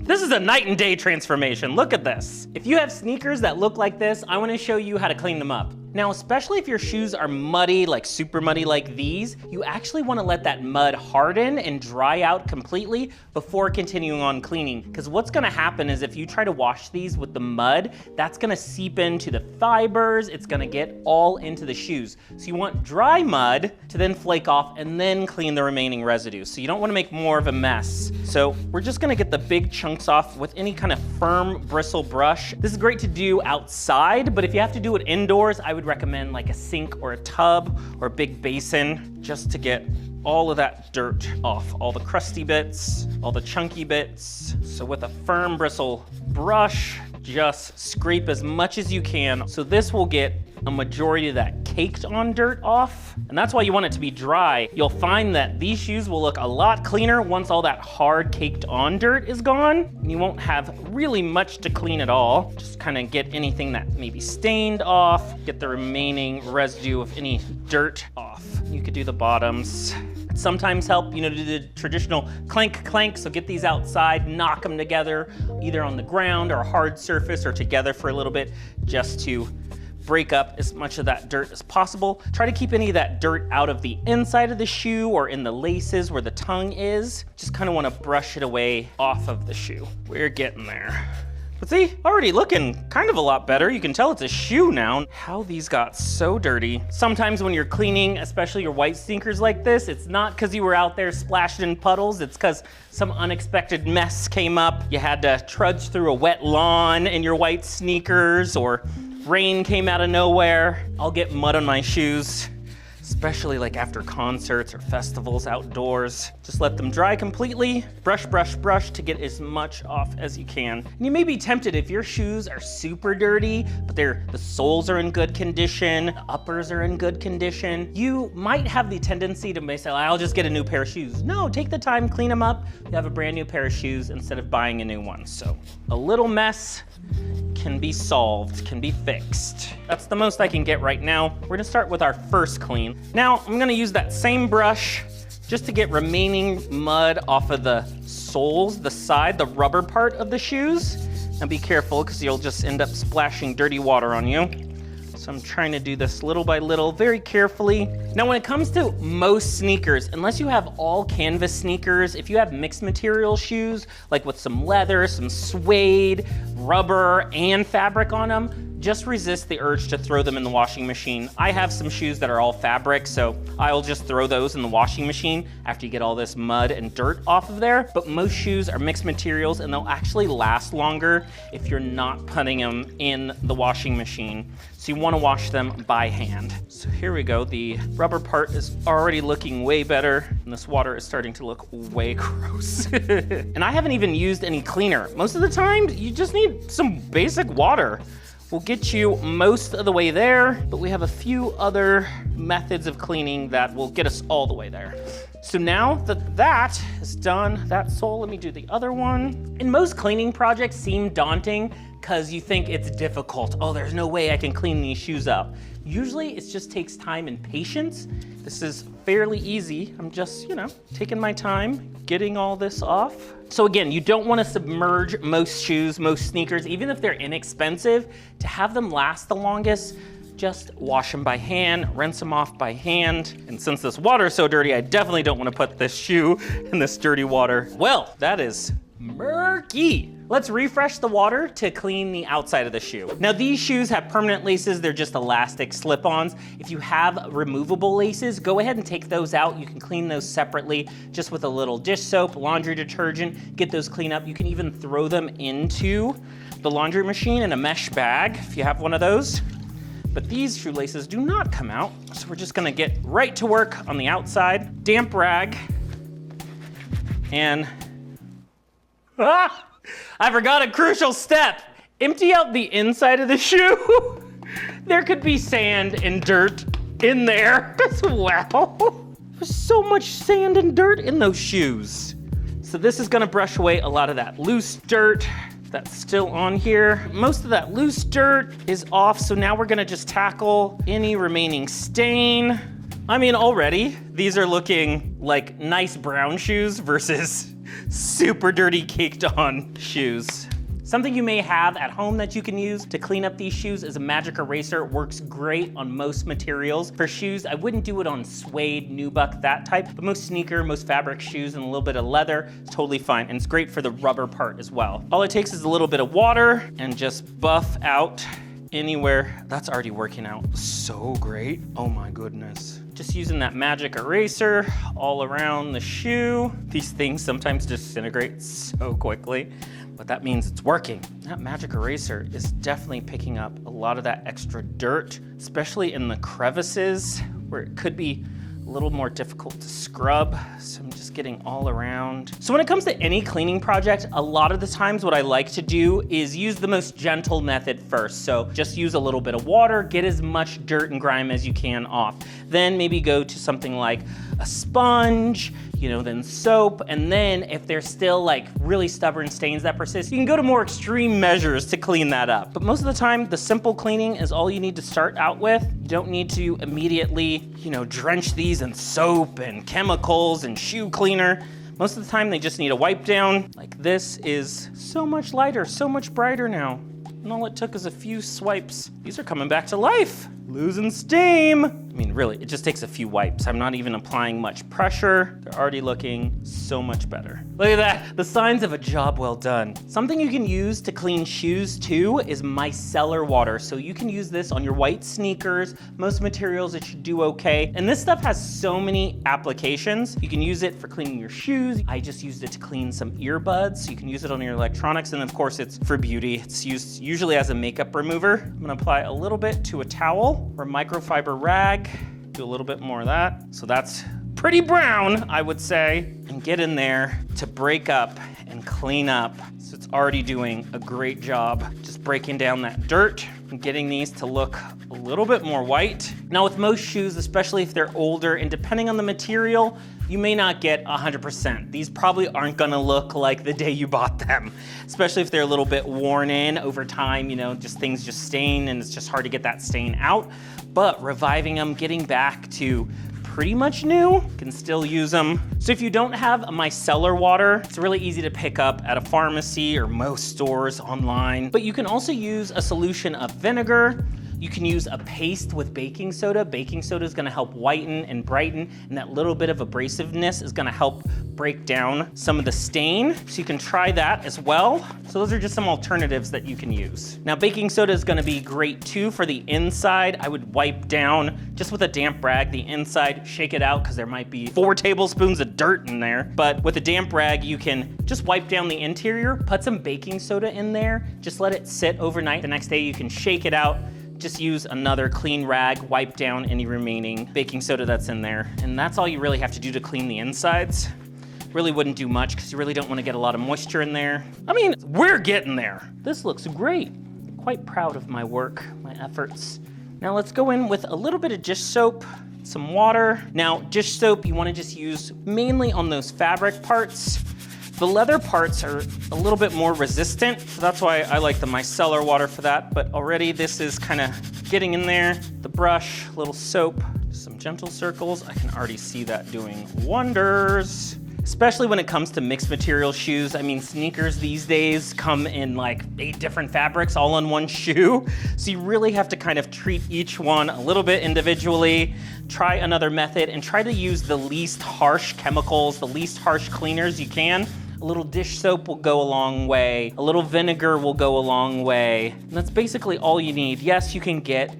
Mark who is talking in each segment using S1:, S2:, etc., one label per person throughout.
S1: This is a night and day transformation. Look at this. If you have sneakers that look like this, I want to show you how to clean them up. Now, especially if your shoes are muddy, like super muddy like these, you actually want to let that mud harden and dry out completely before continuing on cleaning. Because what's going to happen is if you try to wash these with the mud, that's going to seep into the fibers. It's going to get all into the shoes. So you want dry mud to then flake off and then clean the remaining residue. So you don't want to make more of a mess. So we're just going to get the big chunks off with any kind of firm bristle brush. This is great to do outside, but if you have to do it indoors, I would recommend like a sink or a tub or a big basin just to get all of that dirt off, all the crusty bits, all the chunky bits. So with a firm bristle brush, just scrape as much as you can. So this will get a majority of that caked on dirt off. And that's why you want it to be dry. You'll find that these shoes will look a lot cleaner once all that hard caked on dirt is gone. You won't have really much to clean at all. Just kind of get anything that may be stained off, get the remaining residue of any dirt off. You could do the bottoms. Sometimes help, to do the traditional clank clank. So get these outside, knock them together, either on the ground or a hard surface or together for a little bit, just to break up as much of that dirt as possible. Try to keep any of that dirt out of the inside of the shoe or in the laces where the tongue is. Just kind of want to brush it away off of the shoe. We're getting there. But see, already looking kind of a lot better. You can tell it's a shoe now. How these got so dirty. Sometimes when you're cleaning, especially your white sneakers like this, it's not because you were out there splashed in puddles. It's because some unexpected mess came up. You had to trudge through a wet lawn in your white sneakers, or rain came out of nowhere. I'll get mud on my shoes, especially like after concerts or festivals outdoors. Just let them dry completely. Brush, brush, brush to get as much off as you can. And you may be tempted if your shoes are super dirty, but the soles are in good condition, the uppers are in good condition. You might have the tendency to say, I'll just get a new pair of shoes. No, take the time, clean them up. You have a brand new pair of shoes instead of buying a new one. So a little mess can be solved, can be fixed. That's the most I can get right now. We're gonna start with our first clean. Now, I'm gonna use that same brush just to get remaining mud off of the soles, the side, the rubber part of the shoes. And be careful, because you'll just end up splashing dirty water on you. So I'm trying to do this little by little, very carefully. Now, when it comes to most sneakers, unless you have all canvas sneakers, if you have mixed material shoes, like with some leather, some suede, rubber, and fabric on them, just resist the urge to throw them in the washing machine. I have some shoes that are all fabric, so I'll just throw those in the washing machine after you get all this mud and dirt off of there. But most shoes are mixed materials, and they'll actually last longer if you're not putting them in the washing machine. So you want to wash them by hand. So here we go. The rubber part is already looking way better, and this water is starting to look way gross. And I haven't even used any cleaner. Most of the time, you just need some basic water. We'll get you most of the way there, but we have a few other methods of cleaning that will get us all the way there. So now that that is done, that sole, let me do the other one. And most cleaning projects seem daunting because you think it's difficult. Oh, there's no way I can clean these shoes up. Usually it just takes time and patience. This is fairly easy. I'm just, taking my time, getting all this off. So again, you don't want to submerge most shoes, most sneakers, even if they're inexpensive. To have them last the longest, just wash them by hand, rinse them off by hand. And since this water is so dirty, I definitely don't want to put this shoe in this dirty water. Well, that is murky. Let's refresh the water to clean the outside of the shoe. Now, these shoes have permanent laces. They're just elastic slip-ons. If you have removable laces, go ahead and take those out. You can clean those separately just with a little dish soap, laundry detergent, get those cleaned up. You can even throw them into the laundry machine in a mesh bag if you have one of those. But these shoelaces do not come out. So we're just gonna get right to work on the outside. Damp rag. And, I forgot a crucial step. Empty out the inside of the shoe. There could be sand and dirt in there as well. There's so much sand and dirt in those shoes. So this is gonna brush away a lot of that loose dirt that's still on here. Most of that loose dirt is off, so now we're gonna just tackle any remaining stain. I mean, already, these are looking like nice brown shoes versus super dirty caked on shoes. Something you may have at home that you can use to clean up these shoes is a magic eraser. It works great on most materials. For shoes, I wouldn't do it on suede, nubuck, that type, but most sneaker, most fabric shoes and a little bit of leather is totally fine. And it's great for the rubber part as well. All it takes is a little bit of water and just buff out anywhere. That's already working out so great. Oh my goodness. Just using that magic eraser all around the shoe. These things sometimes disintegrate so quickly, but that means it's working. That magic eraser is definitely picking up a lot of that extra dirt, especially in the crevices where it could be a little more difficult to scrub. So I'm just getting all around. So when it comes to any cleaning project, a lot of the times what I like to do is use the most gentle method first. So just use a little bit of water, get as much dirt and grime as you can off. Then maybe go to something like a sponge, then soap, and then if there's still like really stubborn stains that persist, you can go to more extreme measures to clean that up. But most of the time, the simple cleaning is all you need to start out with. You don't need to immediately, drench these in soap and chemicals and shoe cleaner. Most of the time, they just need a wipe down. Like this is so much lighter, so much brighter now. And all it took is a few swipes. These are coming back to life. Losing steam. I mean, really, it just takes a few wipes. I'm not even applying much pressure. They're already looking so much better. Look at that, the signs of a job well done. Something you can use to clean shoes too is micellar water. So you can use this on your white sneakers. Most materials, it should do okay. And this stuff has so many applications. You can use it for cleaning your shoes. I just used it to clean some earbuds. You can use it on your electronics. And of course, it's for beauty. It's used usually as a makeup remover. I'm gonna apply a little bit to a towel or microfiber rag. Do a little bit more of that. So that's pretty brown, I would say. And get in there to break up and clean up. So it's already doing a great job just breaking down that dirt and getting these to look a little bit more white. Now with most shoes, especially if they're older and depending on the material, you may not get 100%. These probably aren't gonna look like the day you bought them, especially if they're a little bit worn in over time, just things just stain and it's just hard to get that stain out. But reviving them, getting back to pretty much new, can still use them. So if you don't have a micellar water, it's really easy to pick up at a pharmacy or most stores online. But you can also use a solution of vinegar. You can use a paste with baking soda. Baking soda is gonna help whiten and brighten, and that little bit of abrasiveness is gonna help break down some of the stain. So you can try that as well. So those are just some alternatives that you can use. Now baking soda is gonna be great too for the inside. I would wipe down just with a damp rag the inside, shake it out because there might be 4 tablespoons of dirt in there. But with a damp rag, you can just wipe down the interior, put some baking soda in there, just let it sit overnight. The next day you can shake it out. Just use another clean rag, wipe down any remaining baking soda that's in there. And that's all you really have to do to clean the insides. Really wouldn't do much because you really don't want to get a lot of moisture in there. I mean, we're getting there. This looks great. Quite proud of my work, my efforts. Now let's go in with a little bit of dish soap, some water. Now, dish soap you want to just use mainly on those fabric parts. The leather parts are a little bit more resistant, so that's why I like the micellar water for that, but already this is kind of getting in there. The brush, little soap, some gentle circles. I can already see that doing wonders. Especially when it comes to mixed material shoes. I mean, sneakers these days come in like 8 different fabrics all on one shoe. So you really have to kind of treat each one a little bit individually, try another method, and try to use the least harsh chemicals, the least harsh cleaners you can. A little dish soap will go a long way. A little vinegar will go a long way. And that's basically all you need. Yes, you can get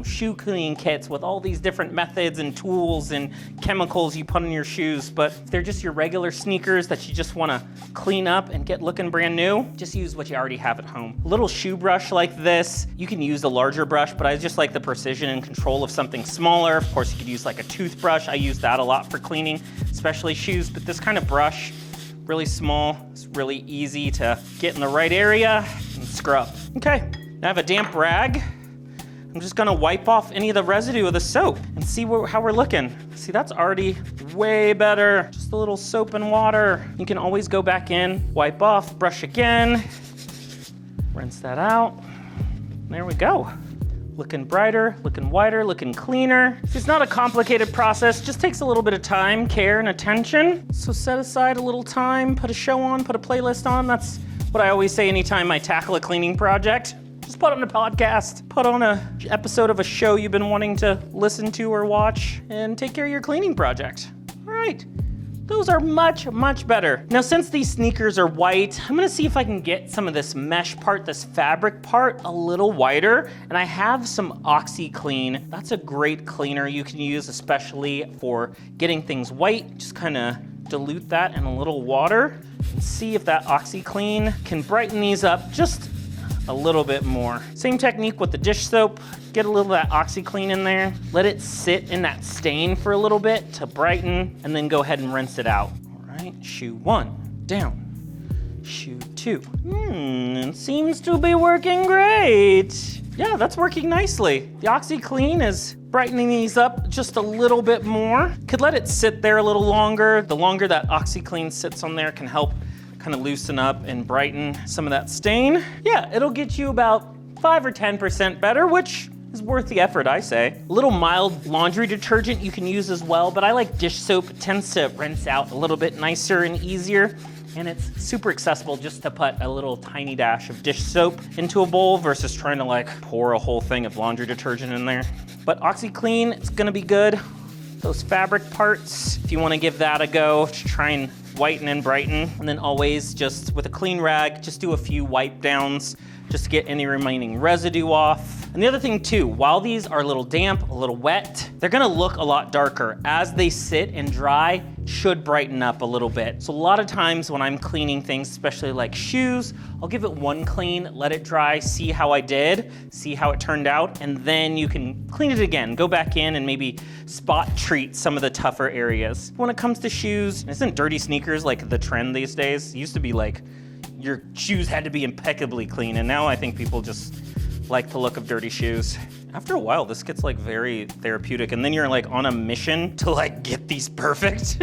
S1: shoe cleaning kits with all these different methods and tools and chemicals you put in your shoes, but if they're just your regular sneakers that you just wanna clean up and get looking brand new, just use what you already have at home. A little shoe brush like this, you can use a larger brush, but I just like the precision and control of something smaller. Of course, you could use like a toothbrush. I use that a lot for cleaning, especially shoes, but this kind of brush, really small, it's really easy to get in the right area and scrub. Okay, now I have a damp rag. I'm just gonna wipe off any of the residue of the soap and see how we're looking. See, that's already way better. Just a little soap and water. You can always go back in, wipe off, brush again, rinse that out. There we go. Looking brighter, looking whiter, looking cleaner. It's not a complicated process, just takes a little bit of time, care, and attention. So set aside a little time, put a show on, put a playlist on. That's what I always say anytime I tackle a cleaning project. Just put on a podcast, put on an episode of a show you've been wanting to listen to or watch, and take care of your cleaning project. All right. Those are much, much better. Now, since these sneakers are white, I'm gonna see if I can get some of this mesh part, this fabric part, a little whiter. And I have some OxiClean. That's a great cleaner you can use, especially for getting things white. Just kinda dilute that in a little water and see if that OxiClean can brighten these up just a little bit more. Same technique with the dish soap. Get a little of that OxiClean in there. Let it sit in that stain for a little bit to brighten, and then go ahead and rinse it out. All right, shoe 1, down. Shoe 2. It seems to be working great. Yeah, that's working nicely. The OxiClean is brightening these up just a little bit more. Could let it sit there a little longer. The longer that OxiClean sits on there can help kind of loosen up and brighten some of that stain. Yeah, it'll get you about 5 or 10% better, which is worth the effort, I say. A little mild laundry detergent you can use as well, but I like dish soap. It tends to rinse out a little bit nicer and easier, and it's super accessible just to put a little tiny dash of dish soap into a bowl versus trying to like pour a whole thing of laundry detergent in there. But OxiClean, it's gonna be good. Those fabric parts, if you wanna give that a go, to try and whiten and brighten. And then always just with a clean rag, just do a few wipe downs just to get any remaining residue off. And the other thing too, while these are a little damp, a little wet, they're gonna look a lot darker. As they sit and dry, should brighten up a little bit. So a lot of times when I'm cleaning things, especially like shoes, I'll give it one clean, let it dry, see how I did, see how it turned out, and then you can clean it again. Go back in and maybe spot treat some of the tougher areas. When it comes to shoes, isn't dirty sneakers like the trend these days? It used to be like your shoes had to be impeccably clean, and now I think people just like the look of dirty shoes. After a while, this gets like very therapeutic, and then you're like on a mission to like get these perfect.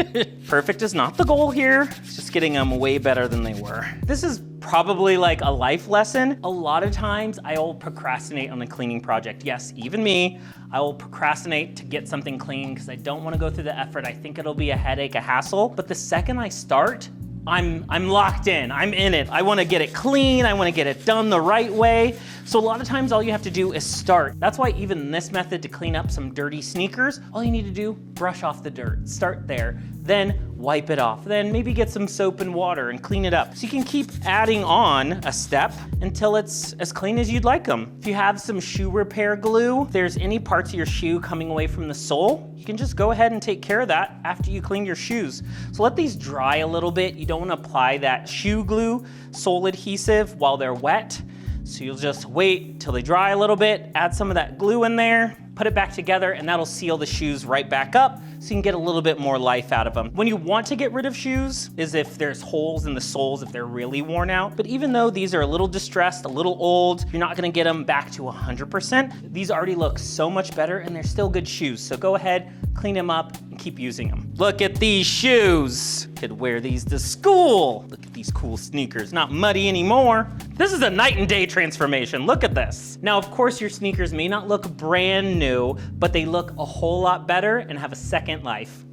S1: Perfect is not the goal here. It's just getting them way better than they were. This is probably like a life lesson. A lot of times I will procrastinate on a cleaning project. Yes, even me, I will procrastinate to get something clean because I don't want to go through the effort. I think it'll be a headache, a hassle. But the second I start, I'm locked in, I'm in it. I wanna get it clean, I wanna get it done the right way. So a lot of times all you have to do is start. That's why even this method to clean up some dirty sneakers, all you need to do, brush off the dirt, start there, then wipe it off, then maybe get some soap and water and clean it up. So you can keep adding on a step until it's as clean as you'd like them. If you have some shoe repair glue, if there's any parts of your shoe coming away from the sole, you can just go ahead and take care of that after you clean your shoes. So let these dry a little bit. You don't want to apply that shoe glue, sole adhesive while they're wet. So you'll just wait till they dry a little bit, add some of that glue in there, put it back together, and that'll seal the shoes right back up so you can get a little bit more life out of them. When you want to get rid of shoes is if there's holes in the soles, if they're really worn out. But even though these are a little distressed, a little old, you're not gonna get them back to 100%. These already look so much better and they're still good shoes. So go ahead, clean them up, and keep using them. Look at these shoes. Could wear these to school. Look at these cool sneakers, not muddy anymore. This is a night and day transformation. Look at this. Now, of course, your sneakers may not look brand new, but they look a whole lot better and have a second life.